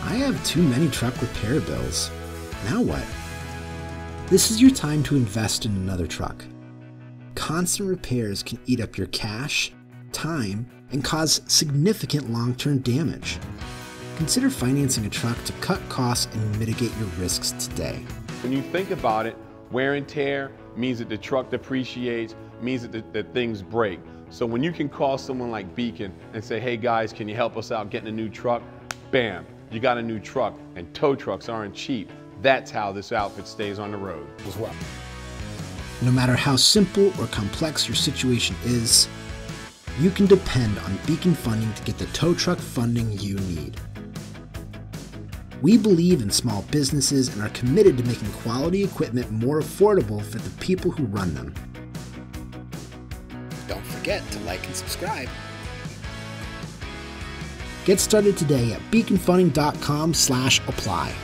I have too many truck repair bills. Now what? This is your time to invest in another truck. Constant repairs can eat up your cash, time, and cause significant long-term damage. Consider financing a truck to cut costs and mitigate your risks today. When you think about it, wear and tear means that the truck depreciates, means that things break. So when you can call someone like Beacon and say, hey guys, can you help us out getting a new truck? Bam, you got a new truck, and tow trucks aren't cheap. That's how this outfit stays on the road as well. No matter how simple or complex your situation is, you can depend on Beacon Funding to get the tow truck funding you need. We believe in small businesses and are committed to making quality equipment more affordable for the people who run them. Don't forget to like and subscribe. Get started today at beaconfunding.com/apply.